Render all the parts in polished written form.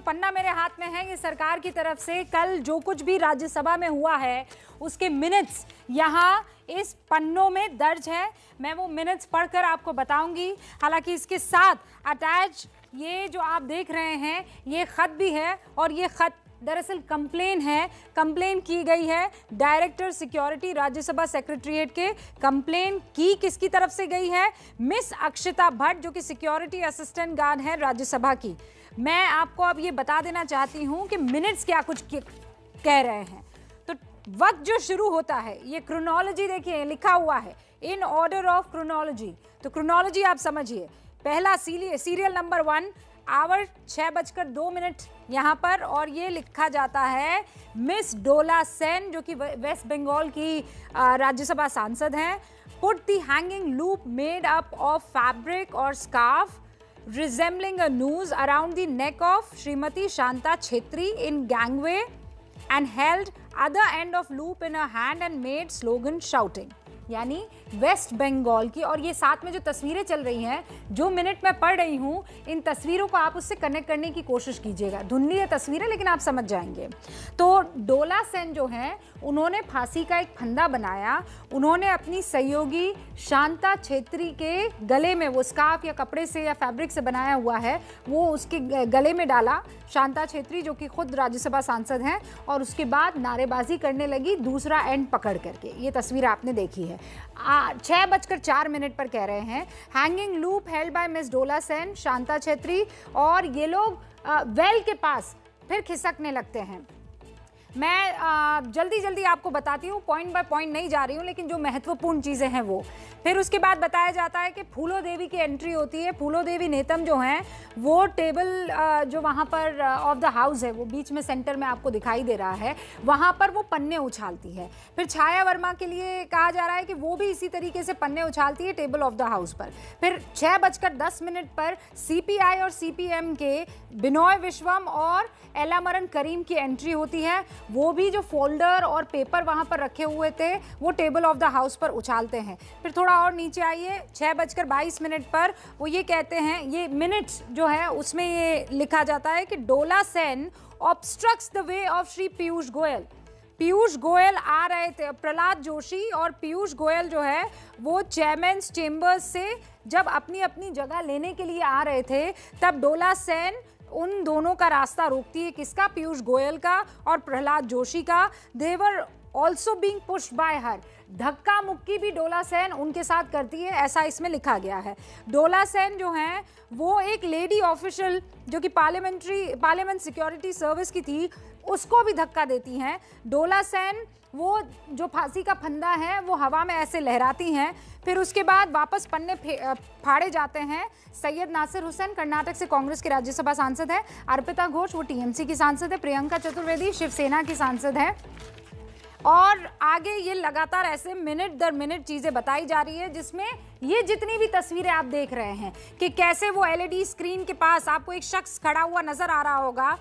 पन्ना मेरे हाथ में है, ये सरकार की तरफ से कल जो कुछ भी राज्यसभा में हुआ है उसके मिनट्स यहाँ इस पन्नों में दर्ज है। मैं वो मिनट्स पढ़कर आपको बताऊंगी। हालांकि इसके साथ अटैच ये जो आप देख रहे हैं ये खत भी है, और ये खत दरअसल कंप्लेन है। कंप्लेन की गई है डायरेक्टर सिक्योरिटी राज्यसभा सेक्रेटरीट के। कंप्लेन की किसकी तरफ से गई है? मिस अक्षिता भट्ट, जो कि सिक्योरिटी असिस्टेंट गार्ड है राज्यसभा की। मैं आपको अब ये बता देना चाहती हूं कि मिनट्स क्या कुछ कह रहे हैं। तो वक्त जो शुरू होता है, ये क्रोनोलॉजी देखिए लिखा हुआ है, इन ऑर्डर ऑफ क्रोनोलॉजी। तो क्रोनोलॉजी आप समझिए, पहला सीरियल नंबर 1 आवर 6:02 यहाँ पर, और ये लिखा जाता है मिस डोला सेन, जो कि वेस्ट बंगाल की राज्यसभा सांसद हैं। Put the hanging loop made up of fabric और scarf resembling a noose around the neck of Srimati Shanta Chhetri in gangway and held other end of loop in her hand and made slogan shouting। यानी waste Bengal की, और ये साथ में जो तस्वीरें चल रही हैं, जो मिनट मैं पढ़ रही हूँ, इन तस्वीरों को आप उससे कनेक्ट करने की कोशिश कीजिएगा। धुंधली है तस्वीरें लेकिन आप समझ जाएंगे। तो डोला सेन जो हैं, उन्होंने फांसी का एक फंदा बनाया। उन्होंने अपनी सहयोगी शांता छेत्री के गले में, वो स्कार्फ या कपड़े से या फैब्रिक से बनाया हुआ है, वो उसके गले में डाला। शांता छेत्री जो कि खुद राज्यसभा सांसद हैं, और उसके बाद नारेबाजी करने लगी दूसरा एंड पकड़ करके। ये तस्वीर आपने देखी है। 6:04 पर कह रहे हैं hanging loop held by miss Dola Sen, Shanta Chhetri, और ये लोग वेल के पास फिर खिसकने लगते हैं। मैं जल्दी आपको बताती हूँ, पॉइंट बाय पॉइंट नहीं जा रही हूँ, लेकिन जो महत्वपूर्ण चीज़ें हैं वो। फिर उसके बाद बताया जाता है कि फूलो देवी की एंट्री होती है। फूलो देवी नेतम जो हैं, वो टेबल जो वहाँ पर ऑफ द हाउस है, वो बीच में सेंटर में आपको दिखाई दे रहा है, वहाँ पर वो पन्ने उछालती है। फिर छाया वर्मा के लिए कहा जा रहा है कि वो भी इसी तरीके से पन्ने उछालती है टेबल ऑफ द हाउस पर। फिर 6:10 पर CPI और CPM के बिनोय विश्वम और एलामरन करीम की एंट्री होती है। वो भी जो फोल्डर और पेपर वहाँ पर रखे हुए थे, वो टेबल ऑफ द हाउस पर उछालते हैं। फिर थोड़ा और नीचे आइए, 6:22 पर वो ये कहते हैं, ये मिनट्स जो है उसमें ये लिखा जाता है कि Dola Sen obstructs the way of Shri Piyush Goyal. Piyush Goyal आ रहे थे, प्रहलाद जोशी और पीयूष गोयल जो है वो चेयरमैन्स चेंबर्स से जब अपनी अपनी जगह लेने के लिए आ रहे थे, तब डोला सेन उन दोनों का रास्ता रोकती है। किसका? पीयूष गोयल का और प्रहलाद जोशी का। They were also being pushed by her. धक्का मुक्की भी डोला सेन उनके साथ करती है, ऐसा इसमें लिखा गया है। डोला सेन जो हैं वो एक लेडी ऑफिशियल जो कि पार्लियामेंट सिक्योरिटी सर्विस की थी, उसको भी धक्का देती हैं। डोला सेन वो जो फांसी का फंदा है वो हवा में ऐसे लहराती हैं। फिर उसके बाद वापस पन्ने फाड़े जाते हैं। सैयद नासिर हुसैन कर्नाटक से कांग्रेस के राज्यसभा सांसद है। अर्पिता घोष वो TMC की सांसद है। प्रियंका चतुर्वेदी शिवसेना की सांसद है। और आगे ये लगातार ऐसे मिनट दर मिनट चीज़ें बताई जा रही है, जिसमें ये जितनी भी तस्वीरें आप देख रहे हैं कि कैसे वो LED स्क्रीन के पास आपको एक शख्स खड़ा हुआ नजर आ रहा होगा,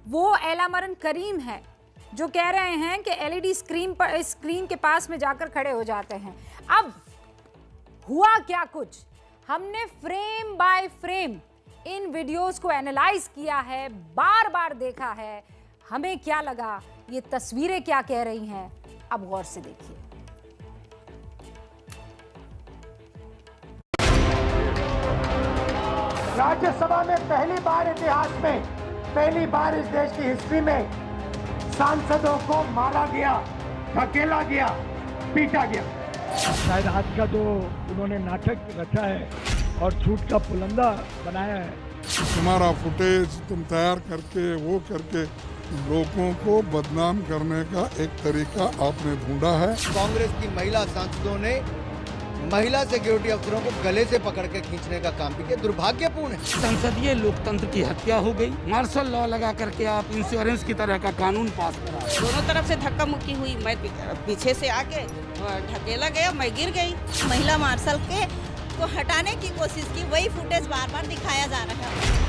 वो एलामरन करीम है, जो कह रहे हैं कि LED स्क्रीन के पास में जाकर खड़े हो जाते हैं। अब हुआ क्या कुछ, हमने frame by frame in videos को एनालाइज किया है, बार बार देखा है। हमें क्या लगा, ये तस्वीरें क्या कह रही हैं, अब गौर से देखिए। राज्यसभा में पहली बार इतिहास में, पहली बार इस देश की हिस्ट्री में सांसदों को मारा गया, धकेला गया, पीटा गया। शायद आज का जो उन्होंने नाटक रचा है और झूठ का पुलंदा बनाया है, तुम्हारा फुटेज तुम तैयार करके वो करके लोगों को बदनाम करने का एक तरीका आपने ढूंढा है। कांग्रेस की महिला सांसदों ने महिला सिक्योरिटी अफसरों को गले से पकड़ के खींचने का काम भी किया, दुर्भाग्यपूर्ण है। संसदीय लोकतंत्र की हत्या हो गई। मार्शल लॉ लगा करके आप इंश्योरेंस की तरह का कानून पास करा। दोनों तरफ से धक्का मुक्की हुई, मैं पीछे से आके ढकेला गया, मैं गिर गई। महिला मार्शल के को हटाने की कोशिश की, वही फुटेज बार बार दिखाया जा रहा है।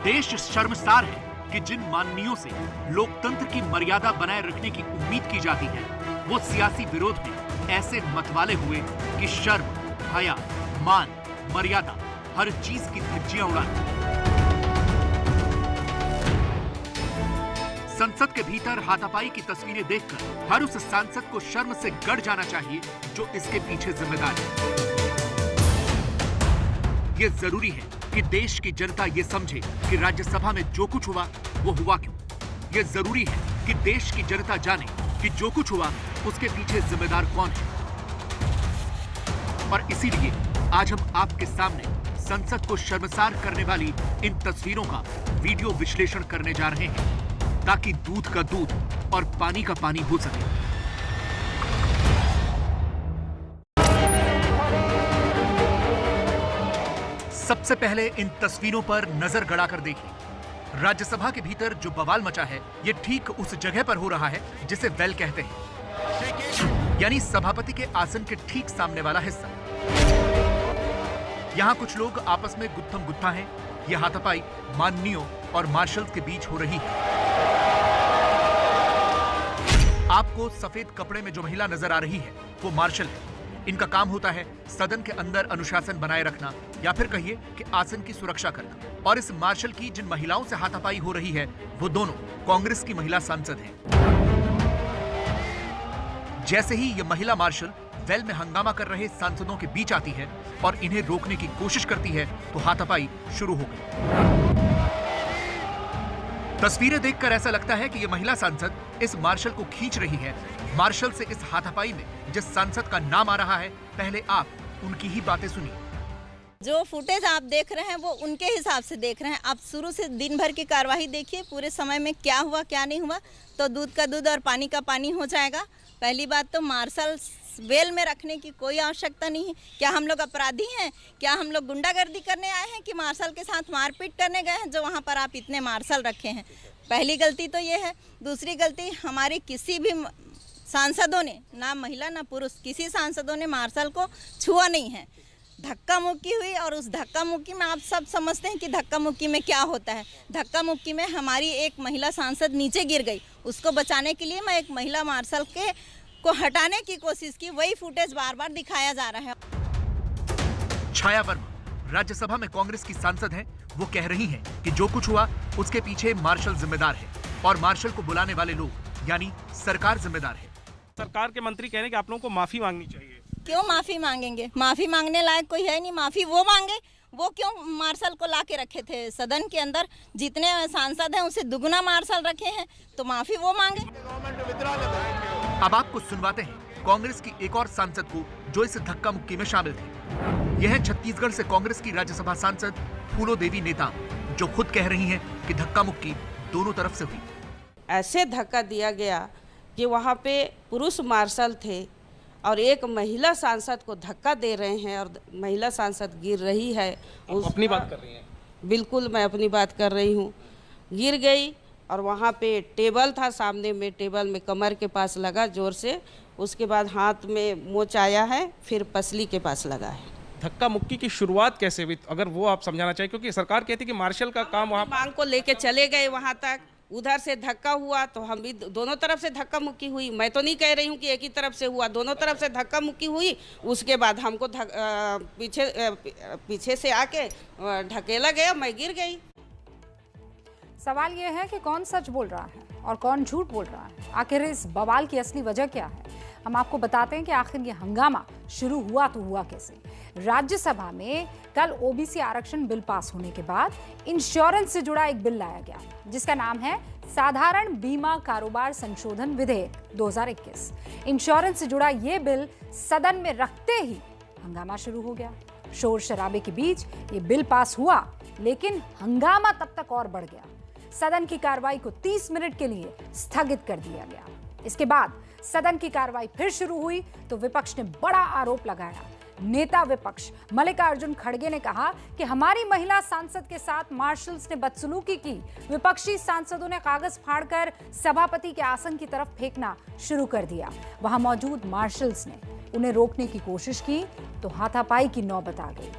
देश शर्मसार है कि जिन माननीयों से लोकतंत्र की मर्यादा बनाए रखने की उम्मीद की जाती है, वो सियासी विरोध में ऐसे मतवाले हुए कि शर्म, हया, मान, मर्यादा हर चीज की धज्जियां उड़ाती। संसद के भीतर हाथापाई की तस्वीरें देखकर हर उस सांसद को शर्म से गड़ जाना चाहिए जो इसके पीछे जिम्मेदार है। ये जरूरी है कि देश की जनता ये समझे कि राज्यसभा में जो कुछ हुआ वो हुआ क्यों। ये जरूरी है कि देश की जनता जाने कि जो कुछ हुआ उसके पीछे जिम्मेदार कौन है। और इसीलिए आज हम आपके सामने संसद को शर्मसार करने वाली इन तस्वीरों का वीडियो विश्लेषण करने जा रहे हैं ताकि दूध का दूध और पानी का पानी हो सके। सबसे पहले इन तस्वीरों पर नजर गड़ाकर देखिए। राज्यसभा के भीतर जो बवाल मचा है ये ठीक उस जगह पर हो रहा है जिसे वेल कहते हैं, यानी सभापति के आसन के ठीक सामने वाला हिस्सा। यहां कुछ लोग आपस में गुत्थम गुत्था हैं। यह हाथापाई माननीयों और मार्शल्स के बीच हो रही है। आपको सफेद कपड़े में जो महिला नजर आ रही है वो मार्शल है। इनका काम होता है सदन के अंदर अनुशासन बनाए रखना या फिर कहिए कि आसन की सुरक्षा करना। और इस मार्शल की जिन महिलाओं से हाथापाई हो रही है वो दोनों कांग्रेस की महिला सांसद हैं। जैसे ही ये महिला मार्शल वेल में हंगामा कर रहे सांसदों के बीच आती है और इन्हें रोकने की कोशिश करती है तो हाथापाई शुरू हो गई। तस्वीरें देखकर ऐसा लगता है कि ये महिला सांसद इस मार्शल को खींच रही है। मार्शल से इस हाथापाई में जिस सांसद का नाम आ रहा है, पहले आप उनकी ही बातें सुनिए। जो फुटेज आप देख रहे हैं वो उनके हिसाब से देख रहे हैं। आप शुरू से दिन भर की कार्यवाही देखिए, पूरे समय में क्या हुआ क्या नहीं हुआ, तो दूध का दूध और पानी का पानी हो जाएगा। पहली बात तो मार्शल वेल में रखने की कोई आवश्यकता नहीं है। क्या हम लोग अपराधी हैं? क्या हम लोग गुंडागर्दी करने आए हैं कि मार्शल के साथ मारपीट करने गए हैं जो वहाँ पर आप इतने मार्शल रखे हैं? पहली गलती तो ये है। दूसरी गलती, हमारे किसी भी सांसदों ने, ना महिला ना पुरुष, किसी सांसदों ने मार्शल को छुआ नहीं है। धक्का मुक्की हुई और उस धक्का मुक्की में आप सब समझते हैं कि धक्का मुक्की में क्या होता है। धक्का मुक्की में हमारी एक महिला सांसद नीचे गिर गई। उसको बचाने के लिए मैं एक महिला मार्शल को हटाने की कोशिश की। वही फुटेज बार बार दिखाया जा रहा है। छाया वर्मा राज्यसभा में कांग्रेस की सांसद हैं। वो कह रही हैं कि जो कुछ हुआ उसके पीछे मार्शल जिम्मेदार है और मार्शल को बुलाने वाले लोग यानी सरकार जिम्मेदार है। सरकार के मंत्री कह रहे हैं कि आप लोगों को माफी मांगनी चाहिए। क्यों माफी मांगेंगे? माफी मांगने लायक कोई है नहीं। माफी वो मांगे। वो क्यों मार्शल को ला के रखे थे सदन के अंदर? जितने सांसद हैं उसे दुगुना मार्शल रखे हैं, तो माफी वो मांगे। अब आपको सुनवाते हैं कांग्रेस की एक और सांसद को जो इस धक्का मुक्की में शामिल थे। यह है छत्तीसगढ़ से कांग्रेस की राज्यसभा सांसद फूलो देवी नेताम, जो खुद कह रही हैं कि धक्का मुक्की दोनों तरफ से हुई। ऐसे धक्का दिया गया कि वहाँ पे पुरुष मार्शल थे और एक महिला सांसद को धक्का दे रहे हैं और महिला सांसद गिर रही है। अपनी बात कर रही हैं? बिल्कुल, मैं अपनी बात कर रही हूँ। गिर गई और वहाँ पे टेबल था सामने में, टेबल में कमर के पास लगा जोर से। उसके बाद हाथ में मोच आया है, फिर पसली के पास लगा है। धक्का मुक्की की शुरुआत कैसे हुई, अगर वो आप समझाना चाहिए, क्योंकि सरकार कहती है कि मार्शल का काम वहाँ मांग को लेके चले गए वहाँ तक। उधर से धक्का हुआ तो हम भी दोनों तरफ से धक्का मुक्की हुई। मैं तो नहीं कह रही हूँ कि एक ही तरफ से हुआ, दोनों तरफ से धक्का मुक्की हुई। उसके बाद हमको पीछे से आके ढकेला गया, मैं गिर गई। सवाल यह है कि कौन सच बोल रहा है और कौन झूठ बोल रहा है। आखिर इस बवाल की असली वजह क्या है? हम आपको बताते हैं कि आखिर ये हंगामा शुरू हुआ तो हुआ कैसे। राज्यसभा में कल ओबीसी आरक्षण बिल पास होने के बाद इंश्योरेंस से जुड़ा एक बिल लाया गया जिसका नाम है साधारण बीमा कारोबार संशोधन विधेयक 2021। इंश्योरेंस से जुड़ा ये बिल सदन में रखते ही हंगामा शुरू हो गया। शोर शराबे के बीच ये बिल पास हुआ, लेकिन हंगामा तब तक और बढ़ गया। सदन की कार्रवाई को 30 मिनट के लिए स्थगित कर दिया गया। इसके बाद सदन की कार्रवाई फिर शुरू हुई तो विपक्ष ने बड़ा आरोप लगाया। नेता विपक्ष मल्लिकार्जुन खड़गे ने कहा कि हमारी महिला सांसद के साथ मार्शल्स ने बदसलूकी की। विपक्षी सांसदों ने कागज फाड़कर सभापति के आसन की तरफ फेंकना शुरू कर दिया। वहां मौजूद मार्शल्स ने उन्हें रोकने की कोशिश की तो हाथापाई की नौबत आ गई।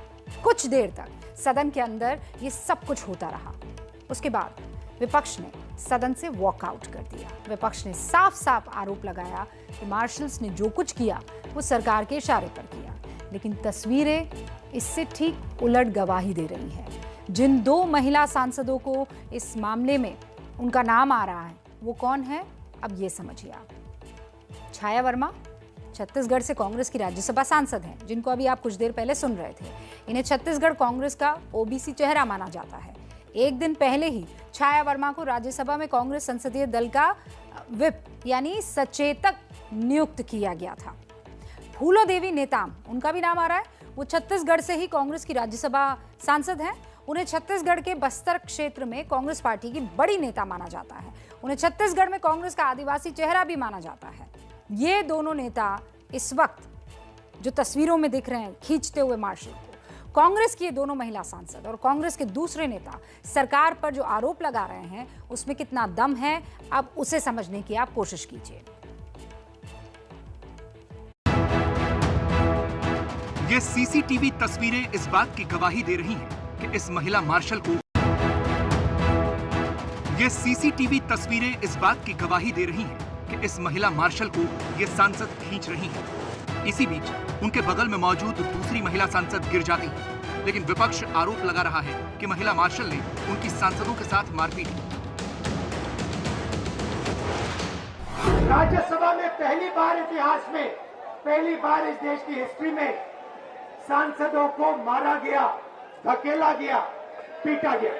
कुछ देर तक सदन के अंदर ये सब कुछ होता रहा। उसके बाद विपक्ष ने सदन से वॉकआउट कर दिया। विपक्ष ने साफ साफ आरोप लगाया कि मार्शल्स ने जो कुछ किया वो सरकार के इशारे पर किया, लेकिन तस्वीरें इससे ठीक उलट गवाही दे रही हैं। जिन 2 महिला सांसदों को इस मामले में उनका नाम आ रहा है वो कौन है, अब ये समझिए आप। छाया वर्मा छत्तीसगढ़ से कांग्रेस की राज्यसभा सांसद हैं, जिनको अभी आप कुछ देर पहले सुन रहे थे। इन्हें छत्तीसगढ़ कांग्रेस का ओबीसी चेहरा माना जाता है। एक दिन पहले ही छाया वर्मा को राज्यसभा में कांग्रेस संसदीय दल का विप यानी सचेतक नियुक्त किया गया था। फूलो देवी नेताम, उनका भी नाम आ रहा है। वो छत्तीसगढ़ से ही कांग्रेस की राज्यसभा सांसद हैं। उन्हें छत्तीसगढ़ के बस्तर क्षेत्र में कांग्रेस पार्टी की बड़ी नेता माना जाता है। उन्हें छत्तीसगढ़ में कांग्रेस का आदिवासी चेहरा भी माना जाता है। ये दोनों नेता इस वक्त जो तस्वीरों में दिख रहे हैं खींचते हुए मार्शल को, कांग्रेस की ये दोनों महिला सांसद और कांग्रेस के दूसरे नेता सरकार पर जो आरोप लगा रहे हैं उसमें कितना दम है, अब उसे समझने की आप कोशिश कीजिए। ये सीसीटीवी तस्वीरें इस बात की गवाही दे रही हैं कि इस महिला मार्शल को ये सीसीटीवी तस्वीरें इस बात की गवाही दे रही हैं कि इस महिला मार्शल को ये सांसद खींच रही हैं। इसी बीच उनके बगल में मौजूद दूसरी महिला सांसद गिर जाती है, लेकिन विपक्ष आरोप लगा रहा है कि महिला मार्शल ने उनकी सांसदों के साथ मारपीट की। राज्यसभा में पहली बार इतिहास में, पहली बार इस देश की हिस्ट्री में सांसदों को मारा गया, धकेला गया, पीटा गया।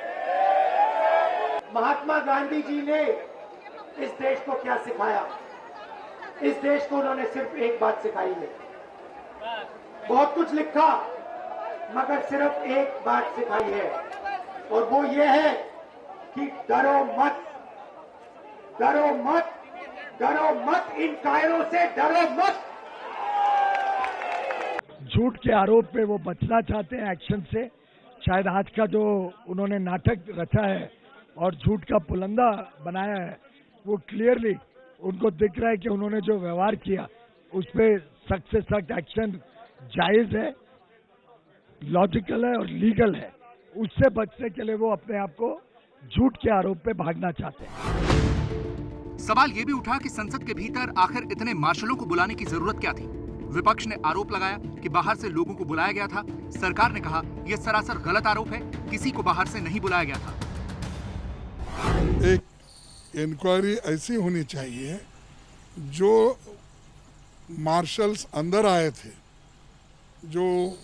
महात्मा गांधी जी ने इस देश को क्या सिखाया? इस देश को उन्होंने सिर्फ एक बात सिखाई है। बहुत कुछ लिखा मगर सिर्फ एक बात सिखाई है, और वो ये है कि डरो मत, डरो मत, डरो मत, इन कायरों से डरो मत। झूठ के आरोप पे वो बचना चाहते हैं एक्शन से। शायद आज का जो उन्होंने नाटक रचा है और झूठ का पुलंदा बनाया है, वो क्लियरली उनको दिख रहा है कि उन्होंने जो व्यवहार किया उस पर सख्त से सख्त एक्शन जायज है, लॉजिकल है और लीगल है। उससे बचने के लिए वो अपने आप को झूठ के आरोप पे भागना चाहते हैं। सवाल ये भी उठा कि संसद के भीतर आखिर इतने मार्शलों को बुलाने की जरूरत क्या थी। विपक्ष ने आरोप लगाया कि बाहर से लोगों को बुलाया गया था। सरकार ने कहा यह सरासर गलत आरोप है, किसी को बाहर से नहीं बुलाया गया था। एक इंक्वायरी ऐसी होनी चाहिए, जो मार्शल्स अंदर आए थे, जो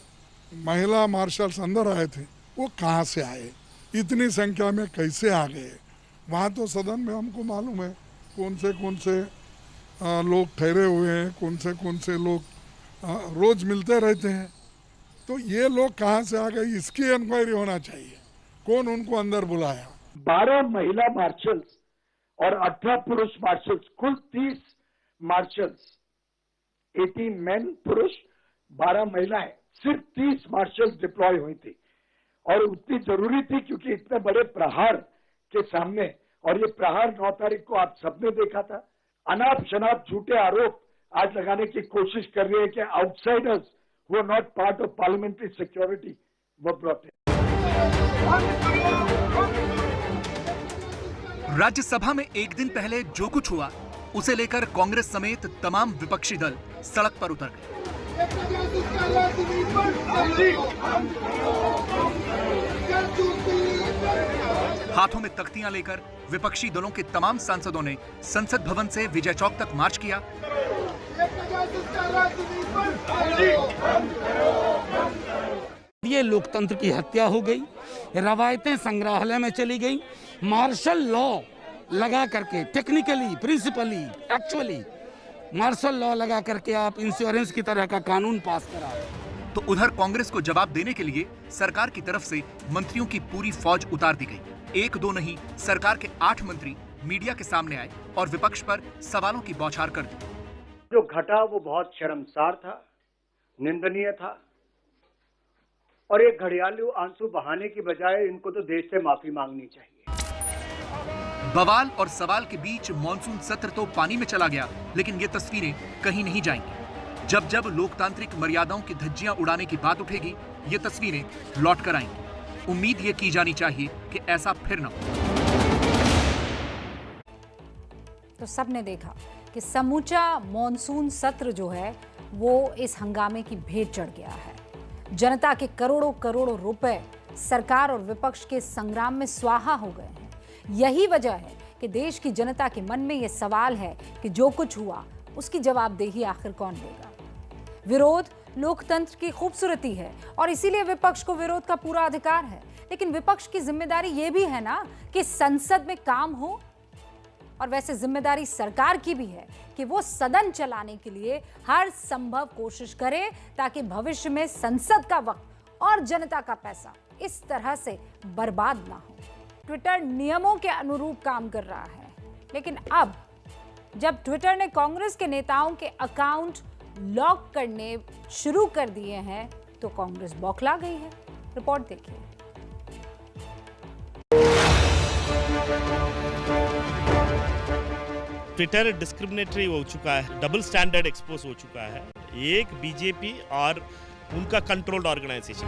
महिला मार्शल्स अंदर आए थे, वो कहाँ से आए, इतनी संख्या में कैसे आ गए। वहाँ तो सदन में हमको मालूम है कौन से लोग ठहरे हुए हैं, कौन से लोग रोज मिलते रहते हैं। तो ये लोग कहाँ से आ गए, इसकी इंक्वायरी होना चाहिए। कौन उनको अंदर बुलाया? 12 महिला मार्शल्स और 18 पुरुष मार्शल्स, कुल 30 मार्शल्स, 18 मेन पुरुष, 12 महिलाएं, सिर्फ 30 मार्शल्स डिप्लॉय हुई थी। और उतनी जरूरी थी क्योंकि इतने बड़े प्रहार के सामने, और ये प्रहार 9 तारीख को आप सबने देखा था। अनाप शनाप झूठे आरोप आज लगाने की कोशिश कर रही है कि outsiders who are not part of parliamentary security वो ब्रॉट इन। राज्यसभा में एक दिन पहले जो कुछ हुआ उसे लेकर कांग्रेस समेत तमाम विपक्षी दल सड़क पर उतर गए। हाथों में तख्तियां लेकर विपक्षी दलों के तमाम सांसदों ने संसद भवन से विजय चौक तक मार्च किया। ये लोकतंत्र की हत्या हो गई, रवायतें संग्रहालय में चली गई। मार्शल लॉ लगा करके, technically, principally, actually martial law लगा करके आप इंश्योरेंस की तरह का कानून पास करा। तो उधर कांग्रेस को जवाब देने के लिए सरकार की तरफ से मंत्रियों की पूरी फौज उतार दी गई। 1-2 नहीं, सरकार के 8 मंत्री मीडिया के सामने आए और विपक्ष पर सवालों की बौछार कर दी। जो घटा वो बहुत शर्मसार था, निंदनीय था, और एक घड़ियालू आंसू बहाने की बजाय इनको तो देश से माफी मांगनी चाहिए। बवाल और सवाल के बीच मॉनसून सत्र तो पानी में चला गया, लेकिन ये तस्वीरें कहीं नहीं जाएंगी। जब जब लोकतांत्रिक मर्यादाओं की धज्जियां उड़ाने की बात उठेगी, ये तस्वीरें लौट कर आएंगी। उम्मीद ये की जानी चाहिए कि ऐसा फिर न हो। तो सबने देखा कि समूचा मॉनसून सत्र जो है वो इस हंगामे की भेंट चढ़ गया है। जनता के करोड़ों करोड़ों रुपए सरकार और विपक्ष के संग्राम में स्वाहा हो गए हैं। यही वजह है कि कि देश की जनता के मन में ये सवाल है कि जो कुछ हुआ उसकी जवाबदेही आखिर कौन लेगा। विरोध लोकतंत्र की खूबसूरती है और इसीलिए विपक्ष को विरोध का पूरा अधिकार है, लेकिन विपक्ष की जिम्मेदारी ये भी है ना कि संसद में काम हो, और वैसे जिम्मेदारी सरकार की भी है कि वो सदन चलाने के लिए हर संभव कोशिश करे ताकि भविष्य में संसद का वक्त और जनता का पैसा इस तरह से बर्बाद ना हो। ट्विटर नियमों के अनुरूप काम कर रहा है, लेकिन अब जब ट्विटर ने कांग्रेस के नेताओं के अकाउंट लॉक करने शुरू कर दिए हैं तो कांग्रेस बौखला गई है। रिपोर्ट देखिए। ट्विटर डिस्क्रिमिनेटरी हो चुका है, डबल स्टैंडर्ड एक्सपोज हो चुका है, एक बीजेपी और उनका कंट्रोल्ड ऑर्गेनाइजेशन।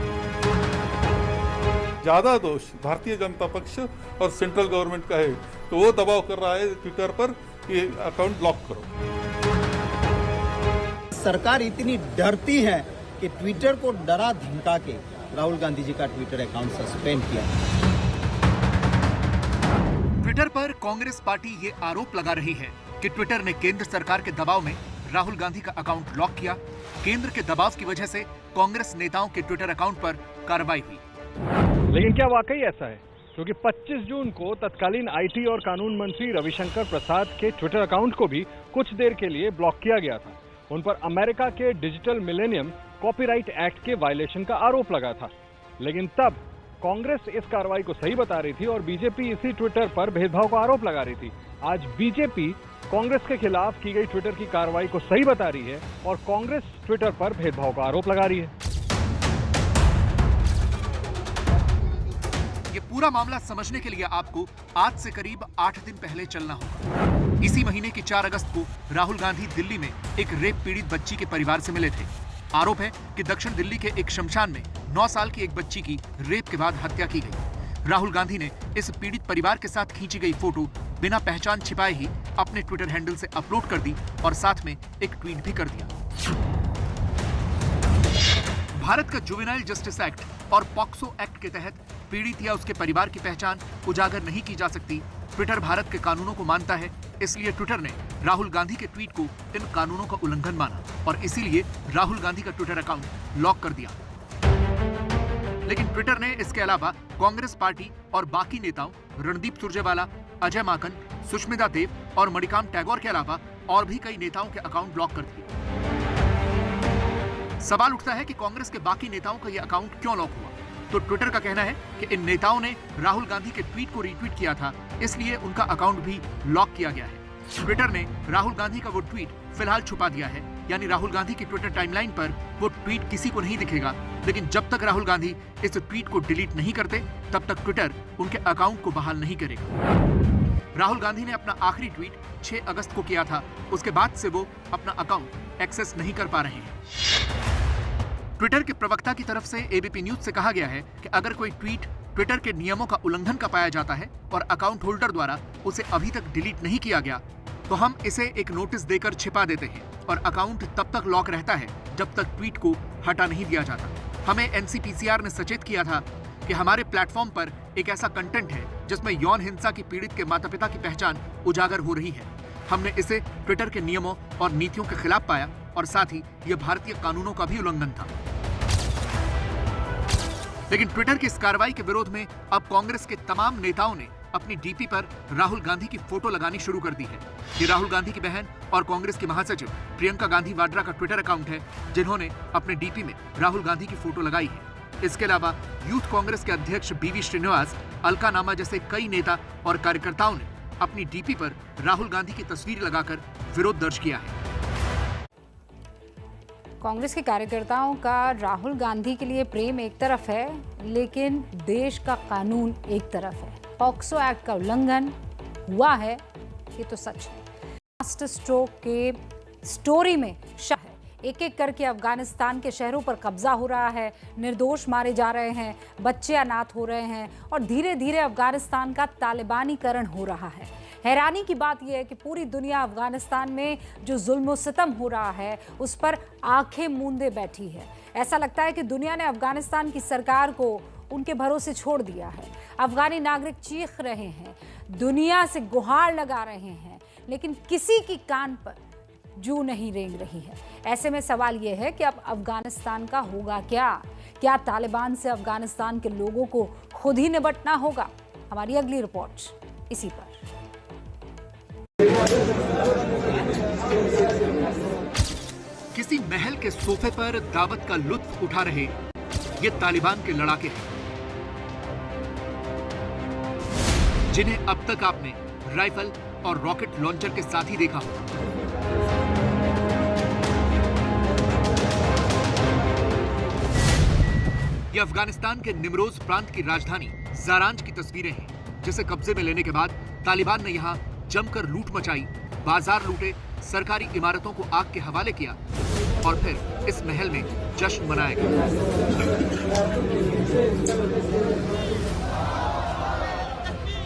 ज्यादा दोष भारतीय जनता पक्ष और सेंट्रल गवर्नमेंट का है, तो वो दबाव कर रहा है ट्विटर पर कि अकाउंट लॉक करो। सरकार इतनी डरती है कि ट्विटर को डरा धमका के राहुल गांधी जी का ट्विटर अकाउंट सस्पेंड किया। ट्विटर पर कांग्रेस पार्टी ये आरोप लगा रही है कि ट्विटर ने केंद्र सरकार के दबाव में राहुल गांधी का अकाउंट लॉक किया। केंद्र के दबाव की वजह से कांग्रेस नेताओं के ट्विटर अकाउंट पर कार्रवाई हुई। लेकिन क्या वाकई ऐसा है? क्योंकि 25 जून को तत्कालीन आईटी और कानून मंत्री रविशंकर प्रसाद के ट्विटर अकाउंट को भी कुछ देर के लिए ब्लॉक किया गया था। उन पर अमेरिका के डिजिटल मिलेनियम कॉपीराइट एक्ट के वायलेशन का आरोप लगा था। लेकिन तब कांग्रेस इस कार्रवाई को सही बता रही थी और बीजेपी इसी ट्विटर पर भेदभाव का आरोप लगा रही थी। आज बीजेपी कांग्रेस के खिलाफ की गई ट्विटर की कार्रवाई को सही बता रही है और कांग्रेस ट्विटर पर भेदभाव का आरोप लगा रही है। ये पूरा मामला समझने के लिए आपको आज से करीब 8 दिन पहले चलना होगा। इसी महीने की 4 अगस्त को राहुल गांधी दिल्ली में एक रेप पीड़ित बच्ची के परिवार से मिले थे। आरोप है कि दक्षिण दिल्ली के एक शमशान में 9 साल की एक बच्ची की रेप के बाद हत्या की गई। राहुल गांधी ने इस पीड़ित परिवार के साथ खींची गई फोटो बिना पहचान छिपाए ही अपने ट्विटर हैंडल से अपलोड कर दी और साथ में एक ट्वीट भी कर दिया। भारत का जुवेनाइल जस्टिस एक्ट और पॉक्सो एक्ट के तहत पीड़ित या उसके परिवार की पहचान उजागर नहीं की जा सकती। ट्विटर भारत के कानूनों को मानता है, इसलिए ट्विटर ने राहुल गांधी के ट्वीट को इन कानूनों का उल्लंघन माना और इसीलिए राहुल गांधी का ट्विटर अकाउंट लॉक कर दिया। लेकिन ट्विटर ने इसके अलावा कांग्रेस पार्टी और बाकी नेताओं रणदीप सुरजेवाला, अजय माकन, सुष्मिता देव और मणिकांत टैगोर के अलावा और भी कई नेताओं के अकाउंट ब्लॉक कर दिए। सवाल उठता है कि कांग्रेस के बाकी नेताओं का यह अकाउंट क्यों लॉक हुआ? तो ट्विटर का कहना है कि इन नेताओं ने राहुल गांधी के ट्वीट को रीट्वीट किया था, इसलिए उनका अकाउंट भी लॉक किया गया है। ट्विटर ने राहुल गांधी का वो ट्वीट फिलहाल छुपा दिया है, यानी राहुल गांधी की ट्विटर टाइमलाइन पर वो ट्वीट किसी को नहीं दिखेगा। लेकिन जब तक राहुल गांधी इस ट्वीट को डिलीट नहीं करते, तब तक ट्विटर उनके अकाउंट को बहाल नहीं करेगा। राहुल गांधी ने अपना आखिरी ट्वीट 6 अगस्त को किया था। उसके बाद से वो अपना अकाउंट एक्सेस नहीं कर पा रहे हैं। ट्विटर के प्रवक्ता की तरफ से एबीपी न्यूज से कहा गया है कि अगर कोई ट्वीट ट्विटर के नियमों का उल्लंघन का पाया जाता है और अकाउंट होल्डर द्वारा उसे अभी तक डिलीट नहीं किया गया, तो हम इसे एक नोटिस देकर छिपा देते हैं और अकाउंट तब तक लॉक रहता है जब तक ट्वीट को हटा नहीं दिया जाता। हमें एनसीपीसीआर ने सचेत किया था कि हमारे प्लेटफॉर्म पर एक ऐसा कंटेंट है जिसमें यौन हिंसा की पीड़ित के माता पिता की पहचान उजागर हो रही है। हमने इसे ट्विटर के नियमों और नीतियों के खिलाफ पाया और साथ ही यह भारतीय कानूनों का भी उल्लंघन था। लेकिन ट्विटर की इस कार्रवाई के विरोध में अब कांग्रेस के तमाम नेताओं ने अपनी डीपी पर राहुल गांधी की फोटो लगानी शुरू कर दी है। ये राहुल गांधी की बहन और कांग्रेस की महासचिव प्रियंका गांधी वाड्रा का ट्विटर अकाउंट है, जिन्होंने अपने डीपी में राहुल गांधी की फोटो लगाई है। इसके अलावा यूथ कांग्रेस के अध्यक्ष बीवी श्रीनिवास, अलका नामा जैसे कई नेता और कार्यकर्ताओं ने अपनी डीपी पर राहुल गांधी की तस्वीर लगाकर विरोध दर्ज किया है। कांग्रेस के कार्यकर्ताओं का राहुल गांधी के लिए प्रेम एक तरफ है, लेकिन देश का कानून एक तरफ है। पॉक्सो एक्ट का उल्लंघन हुआ है, ये तो सच है। मास्टर स्ट्रोक के स्टोरी में शक है। एक एक करके अफगानिस्तान के शहरों पर कब्जा हो रहा है, निर्दोष मारे जा रहे हैं, बच्चे अनाथ हो रहे हैं और धीरे धीरे अफगानिस्तान का तालिबानीकरण हो रहा है। हैरानी की बात यह है कि पूरी दुनिया अफगानिस्तान में जो जुल्म और सितम हो रहा है उस पर आंखें मूंदे बैठी है। ऐसा लगता है कि दुनिया ने अफगानिस्तान की सरकार को उनके भरोसे छोड़ दिया है। अफगानी नागरिक चीख रहे हैं, दुनिया से गुहार लगा रहे हैं, लेकिन किसी की कान पर जू नहीं रेंग रही है। ऐसे में सवाल यह है कि अब अफगानिस्तान का होगा क्या? क्या तालिबान से अफगानिस्तान के लोगों को खुद ही निपटना होगा? हमारी अगली रिपोर्ट इसी पर। किसी महल के सोफे पर दावत का लुत्फ उठा रहे ये तालिबान के लड़ाके हैं, जिन्हें अब तक आपने राइफल और रॉकेट लॉन्चर के साथ ही देखा हो। ये अफगानिस्तान के निमरोज प्रांत की राजधानी ज़ारांज की तस्वीरें हैं, जिसे कब्जे में लेने के बाद तालिबान ने यहां जमकर लूट मचाई, बाजार लूटे, सरकारी इमारतों को आग के हवाले किया और फिर इस महल में जश्न मनाया गया।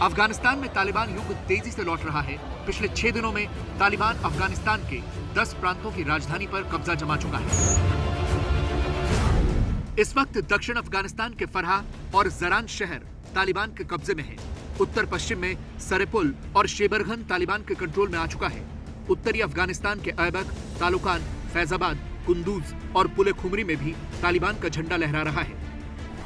अफगानिस्तान में तालिबान युग तेजी से लौट रहा है। पिछले 6 दिनों में तालिबान अफगानिस्तान के 10 प्रांतों की राजधानी पर कब्जा जमा चुका है। इस वक्त दक्षिण अफगानिस्तान के फरहा और ज़रांज शहर तालिबान के कब्जे में है। उत्तर पश्चिम में सरेपुल और शेबरगन तालिबान के कंट्रोल में आ चुका है। उत्तरी अफगानिस्तान के ऐबक, तालुकान, फैजाबाद, कुंदूज और पुले खुमरी में भी तालिबान का झंडा लहरा रहा है।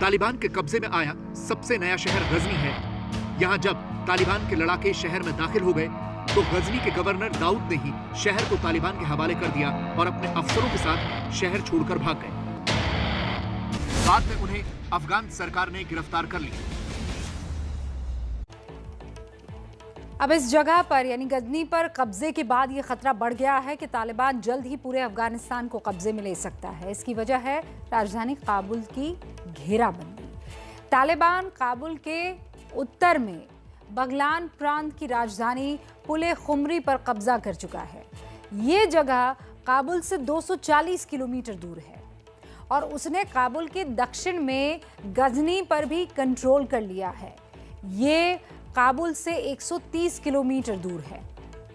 तालिबान के कब्जे में आया सबसे नया शहर गजनी है। यहाँ जब तालिबान के लड़ाके शहर में दाखिल हो गए तो गजनी के गवर्नर दाऊद ने ही शहर को तालिबान के हवाले कर दिया और अपने अफसरों के साथ शहर छोड़कर भाग गए। बाद में उन्हें अफगान सरकार ने गिरफ्तार कर लिया। अब इस जगह पर यानी गजनी पर कब्जे के बाद ये खतरा बढ़ गया है कि तालिबान जल्द ही पूरे अफगानिस्तान को कब्जे में ले सकता है। इसकी वजह है राजधानी काबुल की घेराबंदी। तालिबान काबुल के उत्तर में बगलान प्रांत की राजधानी पुले खुमरी पर कब्जा कर चुका है। ये जगह काबुल से 240 किलोमीटर दूर है और उसने काबुल के दक्षिण में गजनी पर भी कंट्रोल कर लिया है। ये काबुल से 130 किलोमीटर दूर है।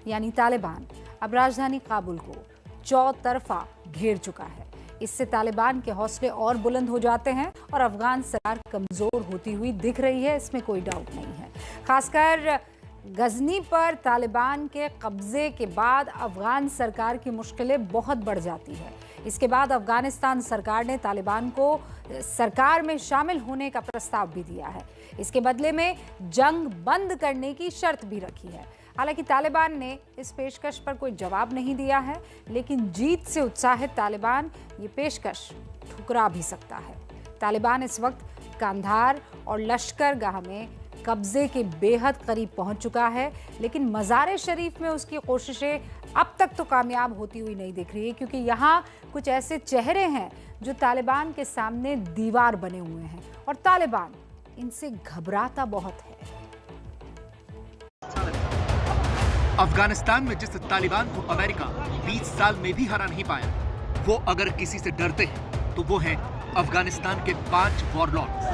यानी तालिबान अब राजधानी काबुल को चौतरफा घेर चुका है। इससे तालिबान के हौसले और बुलंद हो जाते हैं और अफगान सरकार कमजोर होती हुई दिख रही है, इसमें कोई डाउट नहीं है। खासकर गजनी पर तालिबान के कब्जे के बाद अफगान सरकार की मुश्किलें बहुत बढ़ जाती है। इसके बाद अफगानिस्तान सरकार ने तालिबान को सरकार में शामिल होने का प्रस्ताव भी दिया है। इसके बदले में जंग बंद करने की शर्त भी रखी है। हालांकि तालिबान ने इस पेशकश पर कोई जवाब नहीं दिया है, लेकिन जीत से उत्साहित तालिबान ये पेशकश ठुकरा भी सकता है। तालिबान इस वक्त कांधार और लश्करगाह में कब्जे के बेहद करीब पहुंच चुका है, लेकिन मज़ार शरीफ में उसकी कोशिशें अब तक तो कामयाब होती हुई नहीं दिख रही है, क्योंकि यहाँ कुछ ऐसे चेहरे हैं जो तालिबान के सामने दीवार बने हुए हैं और तालिबान इनसे घबराता बहुत है। अफगानिस्तान में जिस तालिबान को अमेरिका 20 साल में भी हरा नहीं पाया, वो अगर किसी से डरते हैं तो वो हैं अफगानिस्तान के 5 वॉरलॉर्ड्स,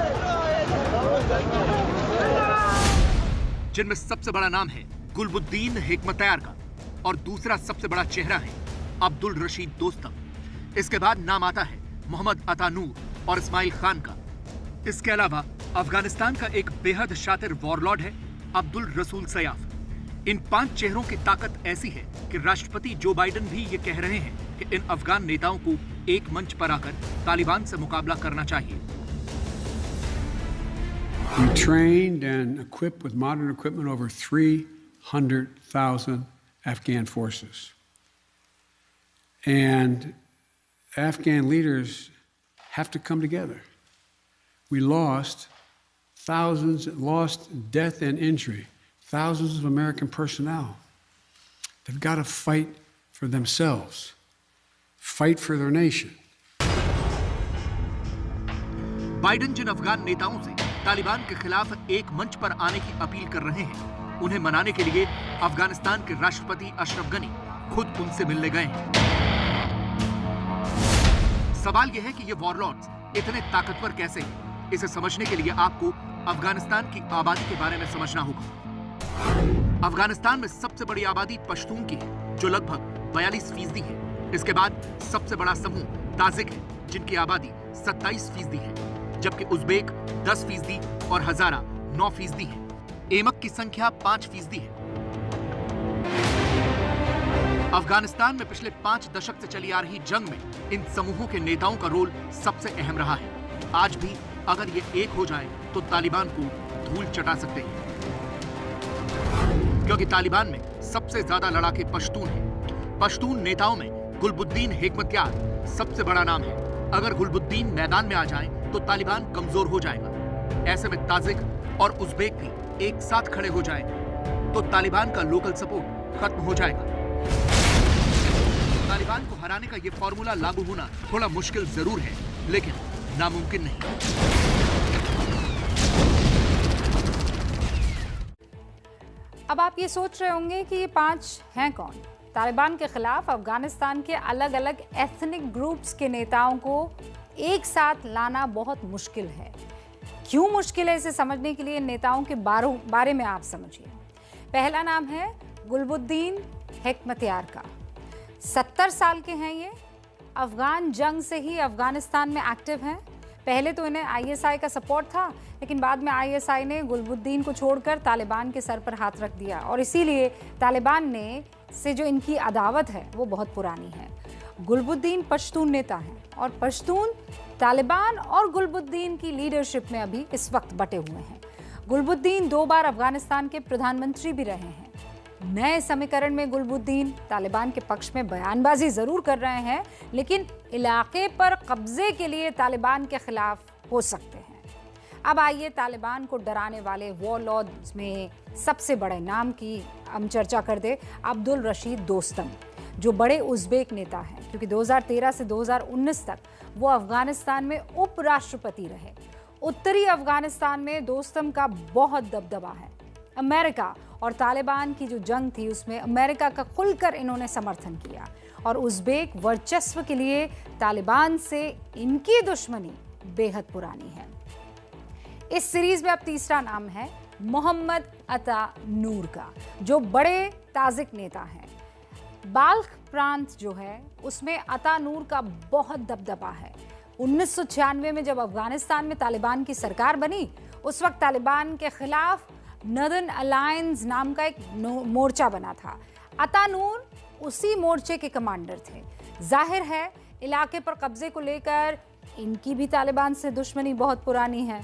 जिनमें सबसे बड़ा नाम है गुलबुद्दीन हिकमतयार का और दूसरा सबसे बड़ा चेहरा है अब्दुल रशीद दोस्तम। इसके बाद नाम आता है मोहम्मद अता नूर और इस्माइल खान का। इसके अलावा अफगानिस्तान का एक बेहद शातिर वॉरलॉर्ड है अब्दुल रसूल सयाफ। इन 5 चेहरों की ताकत ऐसी है कि राष्ट्रपति जो बाइडेन भी ये कह रहे हैं कि इन अफगान नेताओं को एक मंच पर आकर तालिबान से मुकाबला करना चाहिए। We trained and equipped with modern equipment over 300,000 Afghan forces. And Afghan leaders have to come together. We lost death and injury, thousands of American personnel. They've got to fight for themselves, fight for their nation. Biden जिन अफगान नेताओं से तालिबान के खिलाफ एक मंच पर आने की अपील कर रहे हैं, उन्हें मनाने के लिए अफगानिस्तान के राष्ट्रपति अशरफ गनी खुद उनसे मिलने गए हैं। सवाल यह है कि ये वॉरलॉर्ड्स इतने ताकतवर कैसे हैं? इसे समझने के लिए आपको अफगानिस्तान की आबादी के बारे में समझना होगा। अफगानिस्तान में सबसे बड़ी आबादी पश्तून की है, जो लगभग 42% है। इसके बाद सबसे बड़ा समूह ताजिक है, जिनकी आबादी 27% है, जबकि उज़्बेक 10% और हजारा 9% है। एमक की संख्या 5% है। अफगानिस्तान में पिछले 5 दशक से चली आ रही जंग में इन समूहों के नेताओं का रोल सबसे अहम रहा है। आज भी अगर ये एक हो जाए तो तालिबान को धूल चटा सकते हैं, क्योंकि तालिबान में सबसे ज्यादा लड़ाके पश्तून हैं। पश्तून नेताओं में गुलबुद्दीन हेकमतयार सबसे बड़ा नाम है। अगर गुलबुद्दीन मैदान में आ जाएं तो तालिबान कमजोर हो जाएगा। ऐसे में ताजिक और उज़्बेक भी एक साथ खड़े हो जाएं तो तालिबान का लोकल सपोर्ट खत्म हो जाएगा। तालिबान को हराने का यह फॉर्मूला लागू होना थोड़ा मुश्किल जरूर है, लेकिन नामुमकिन नहीं। अब आप ये सोच रहे होंगे कि ये 5 हैं कौन? तालिबान के खिलाफ अफगानिस्तान के अलग अलग एथनिक ग्रुप्स के नेताओं को एक साथ लाना बहुत मुश्किल है। क्यों मुश्किल है, इसे समझने के लिए नेताओं के बारे में आप समझिए। पहला नाम है गुलबुद्दीन हेकमतयार का। 70 साल के हैं ये। अफगान जंग से ही अफगानिस्तान में एक्टिव हैं। पहले तो इन्हें आईएसआई का सपोर्ट था, लेकिन बाद में आईएसआई ने गुलबुद्दीन को छोड़कर तालिबान के सर पर हाथ रख दिया और इसीलिए तालिबान ने से जो इनकी अदावत है वो बहुत पुरानी है। गुलबुद्दीन पश्तून नेता हैं और पश्तून तालिबान और गुलबुद्दीन की लीडरशिप में अभी इस वक्त बटे हुए हैं। गुलबुद्दीन 2 बार अफगानिस्तान के प्रधानमंत्री भी रहे हैं। नए समीकरण में गुलबुद्दीन तालिबान के पक्ष में बयानबाजी जरूर कर रहे हैं, लेकिन इलाके पर कब्जे के लिए तालिबान के खिलाफ हो सकते हैं। अब आइए तालिबान को डराने वाले वॉरलॉर्ड्स में सबसे बड़े नाम की हम चर्चा कर दे। अब्दुल रशीद दोस्तम, जो बड़े उज़्बेक नेता हैं, क्योंकि 2013 से 2019 तक वो अफगानिस्तान में उपराष्ट्रपति रहे। उत्तरी अफगानिस्तान में दोस्तम का बहुत दबदबा है। अमेरिका और तालिबान की जो जंग थी उसमें अमेरिका का खुलकर इन्होंने समर्थन किया और उज़्बेक वर्चस्व के लिए तालिबान से इनकी दुश्मनी बेहद पुरानी है। इस सीरीज में अब तीसरा नाम है मोहम्मद अता नूर का, जो बड़े ताजिक नेता हैं। बाल्ख प्रांत जो है उसमें अता नूर का बहुत दबदबा है। 1996 में जब अफगानिस्तान में तालिबान की सरकार बनी, उस वक्त तालिबान के खिलाफ नदर्न अलायंस नाम का एक मोर्चा बना था। अता नूर उसी मोर्चे के कमांडर थे। जाहिर है इलाके पर कब्जे को लेकर इनकी भी तालिबान से दुश्मनी बहुत पुरानी है।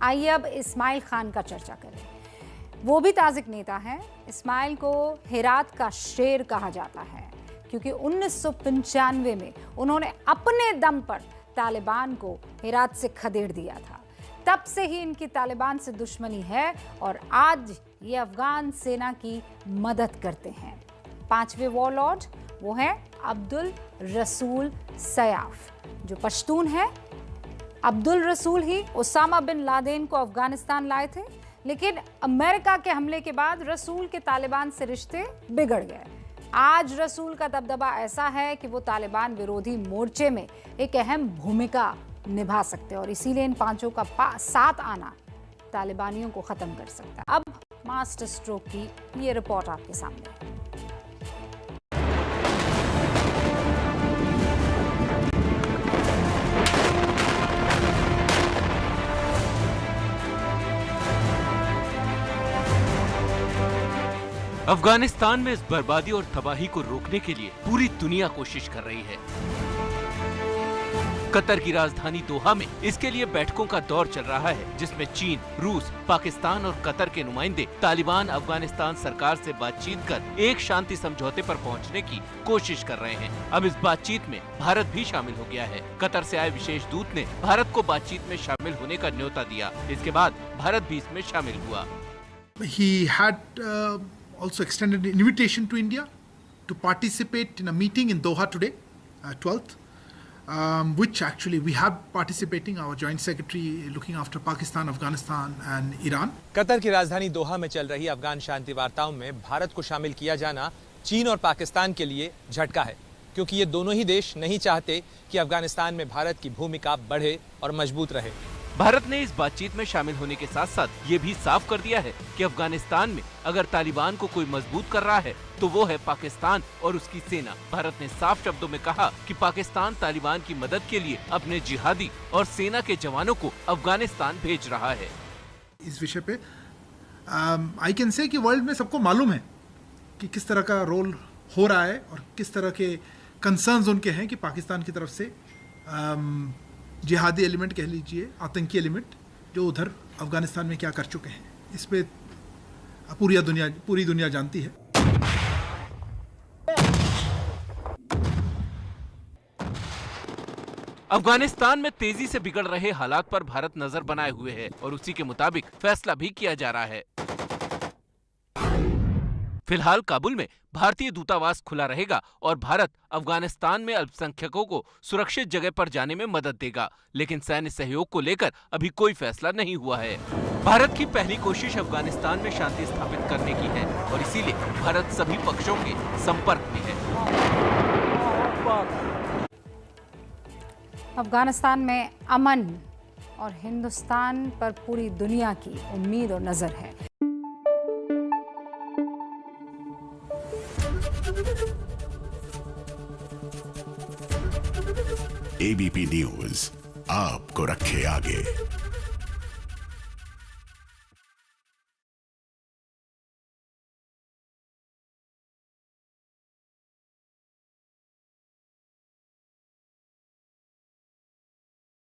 आइए अब इस्माइल खान का चर्चा करें। वो भी ताजिक नेता हैं। इस्माइल को हेरात का शेर कहा जाता है, क्योंकि 1995 में उन्होंने अपने दम पर तालिबान को हेरात से खदेड़ दिया था। तब से ही इनकी तालिबान से दुश्मनी है और आज ये अफगान सेना की मदद करते हैं। 5वें वॉरलॉर्ड वो है अब्दुल रसूल सयाफ, जो पश्तून है। अब्दुल रसूल ही उसामा बिन लादेन को अफगानिस्तान लाए थे, लेकिन अमेरिका के हमले के बाद रसूल के तालिबान से रिश्ते बिगड़ गए। आज रसूल का दबदबा ऐसा है कि वो तालिबान विरोधी मोर्चे में एक अहम भूमिका निभा सकते हैं और इसीलिए इन 5 का साथ आना तालिबानियों को खत्म कर सकता है। अब मास्टर स्ट्रोक की ये रिपोर्ट आपके सामने। अफगानिस्तान में इस बर्बादी और तबाही को रोकने के लिए पूरी दुनिया कोशिश कर रही है। कतर की राजधानी दोहा में इसके लिए बैठकों का दौर चल रहा है, जिसमें चीन, रूस, पाकिस्तान और कतर के नुमाइंदे तालिबान अफगानिस्तान सरकार से बातचीत कर एक शांति समझौते पर पहुंचने की कोशिश कर रहे हैं। अब इस बातचीत में भारत भी शामिल हो गया है। कतर से आए विशेष दूत ने भारत को बातचीत में शामिल होने का न्योता दिया। इसके बाद भारत भी इसमें शामिल हुआ। He had also extended an invitation to India to participate in a meeting in Doha today, 12th, which actually we have participating, our joint secretary looking after Pakistan, Afghanistan and Iran. Qatar की राजधानी दोहा में चल रही अफगान शांति वार्ताओं में भारत को शामिल किया जाना चीन और पाकिस्तान के लिए झटका है, क्योंकि ये दोनों ही देश नहीं चाहते कि अफगानिस्तान में भारत की भूमिका बढ़े और मजबूत रहे। भारत ने इस बातचीत में शामिल होने के साथ साथ ये भी साफ कर दिया है कि अफगानिस्तान में अगर तालिबान को कोई मजबूत कर रहा है तो वो है पाकिस्तान और उसकी सेना। भारत ने साफ शब्दों में कहा कि पाकिस्तान तालिबान की मदद के लिए अपने जिहादी और सेना के जवानों को अफगानिस्तान भेज रहा है। इस विषय पे आई कैन से कि वर्ल्ड में सबको मालूम है कि किस तरह का रोल हो रहा है और किस तरह के कंसर्न्स उनके हैं कि पाकिस्तान की तरफ से जिहादी एलिमेंट कह लीजिए, आतंकी एलिमेंट जो उधर अफगानिस्तान में क्या कर चुके हैं। इस पे पूरी दुनिया जानती है। अफगानिस्तान में तेजी से बिगड़ रहे हालात पर भारत नजर बनाए हुए है और उसी के मुताबिक फैसला भी किया जा रहा है। फिलहाल काबुल में भारतीय दूतावास खुला रहेगा और भारत अफगानिस्तान में अल्पसंख्यकों को सुरक्षित जगह पर जाने में मदद देगा, लेकिन सैन्य सहयोग को लेकर अभी कोई फैसला नहीं हुआ है। भारत की पहली कोशिश अफगानिस्तान में शांति स्थापित करने की है और इसीलिए भारत सभी पक्षों के संपर्क में है। अफगानिस्तान में अमन और हिंदुस्तान पर पूरी दुनिया की उम्मीद और नजर है। एबीपी न्यूज आपको रखे आगे।